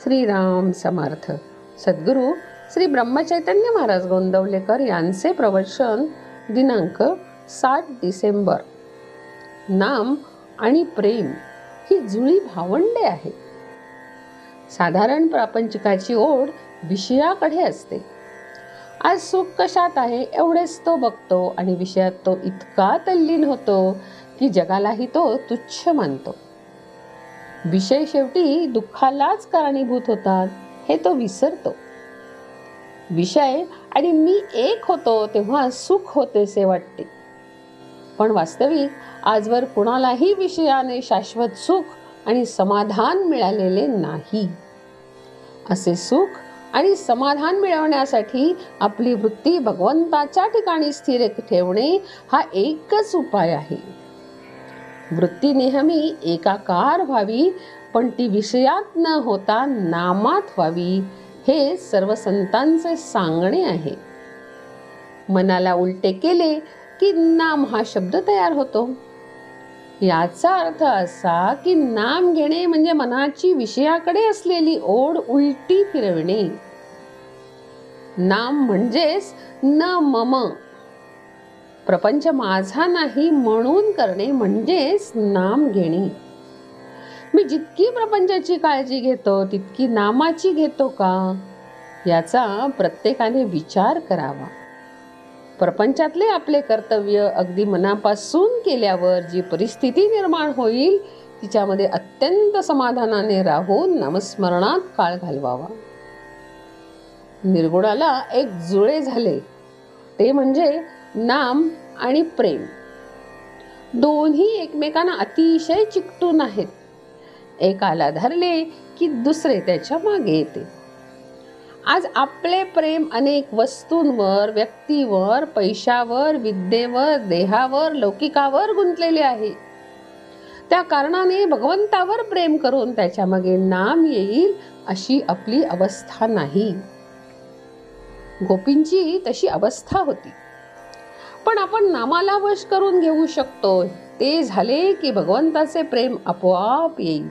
श्रीराम समर्थ. सद्गुरू श्री ब्रह्मचैतन्य महाराज गोंदवलेकर यांचे प्रवचन दिनांक 7 डिसेंबर. नाम आणि प्रेम ही जुळी भावंडे आहे. साधारण प्रापंचिकाची ओढ विषयाकडे असते. आज सुख कशात आहे एवढेच तो बघतो आणि विषयात तो इतका तल्लीन होतो की जगालाही तो तुच्छ मानतो. विषय शेवटी दुःखालाच कारणीभूत होतात हे तो विसरतो. विषय आणि मी एक होतो तेव्हा सुख होतेसे वाटते, पण वास्तविक आजवर कुणालाही विषयाने शाश्वत सुख आणि समाधान मिळालेले नाही. असे सुख आणि समाधान मिळवण्यासाठी आपली वृत्ती भगवंताच्या ठिकाणी स्थिर ठेवणे हा एकच उपाय आहे. वृत्ती नेहमी एकाकार व्हावी, पण ती विषयात न होता नामात व्हावी, हे सर्व संतांचे सांगणे आहे. मनाला उलटे केले की नाम हा शब्द तयार होतो. याचा अर्थ असा की नाम घेणे म्हणजे मनाची विषयाकडे असलेली ओढ उलटी फिरविणे. नाम म्हणजेच न मम, प्रपंच माझा नाही म्हणून करणे म्हणजेच नाम घेणे. मी जितकी प्रपंचाची काळजी घेतो तितकी नामाची घेतो का, याचा प्रत्येकाने विचार करावा. प्रपंचातले आपले कर्तव्य अगदी मनापासून केल्यावर जी परिस्थिती निर्माण होईल तिच्यामध्ये अत्यंत समाधानाने राहून नामस्मरणात काळ घालवावा. निर्गुणाला एक जुळे झाले, ते म्हणजे नाम आणि प्रेम. दोन्ही एकमेकांना अतिशय चिकटून आहेत. एकाला धरले की दुसरे त्याच्या मागे येते. आज आपले प्रेम अनेक वस्तूंवर, व्यक्तीवर, पैशावर, विद्येवर, देहावर, लौकिकावर गुंतलेले आहे. त्या कारणाने भगवंतावर प्रेम करून त्याच्या मागे नाम येईल अशी आपली अवस्था नाही. गोपींची तशी अवस्था होती, पण आपण नामाला वश करून घेऊ शकतो. ते झाले की भगवंताचे प्रेम आपोआप येईल.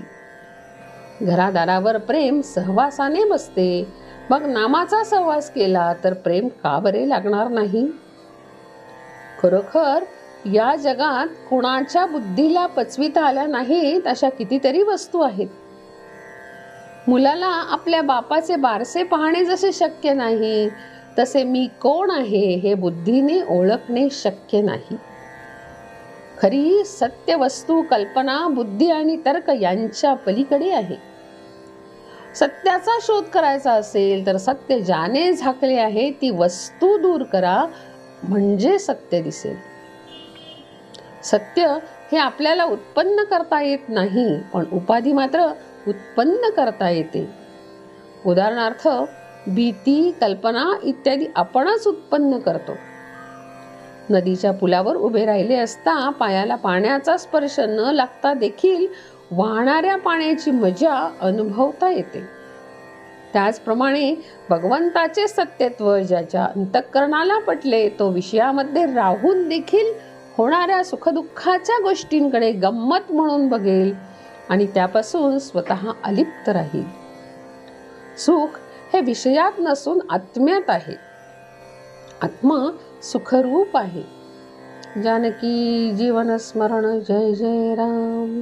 घरादारावर प्रेम सहवासाने बसते, मग नामाचा सहवास केला तर प्रेम का बरे लागणार नाही. खरोखर या जगात कुणाच्या बुद्धीला पचविता आल्या नाहीत अशा कितीतरी वस्तू आहेत. मुलाला आपल्या बापाचे बारसे पाहणे जसे शक्य नाही, तसे मी कोण आहे हे बुद्धीने ओळखणे शक्य नाही. खरी सत्य वस्तू कल्पना, बुद्धी आणि तर्क यांच्या पलीकडे आहे. सत्याचा शोध करायचा असेल तर सत्य ज्याने झाकले आहे ती वस्तू दूर करा, म्हणजे सत्य दिसेल. सत्य हे आपल्याला उत्पन्न करता येत नाही, पण उपाधी मात्र उत्पन्न करता येते. उदाहरणार्थ भीती, कल्पना इत्यादी आपणच उत्पन्न करतो. नदीच्या पुलावर उभे राहिले असता पायाला पाण्याचा स्पर्श न लागता देखील वाहणाऱ्या पाण्याची मजा अनुभवता येते. त्याचप्रमाणे भगवंताचे सत्यत्व ज्याच्या अंतःकरणाला पटले तो विषयामध्ये राहून देखील होणाऱ्या सुखदुःखाच्या गोष्टींकडे गंमत म्हणून बघेल आणि त्यापासून स्वतः अलिप्त राहील. सुख हे विषयात नसून आत्म्यात आहे. आत्मा सुखरूप आहे. जानकी जीवन स्मरण. जय जय राम.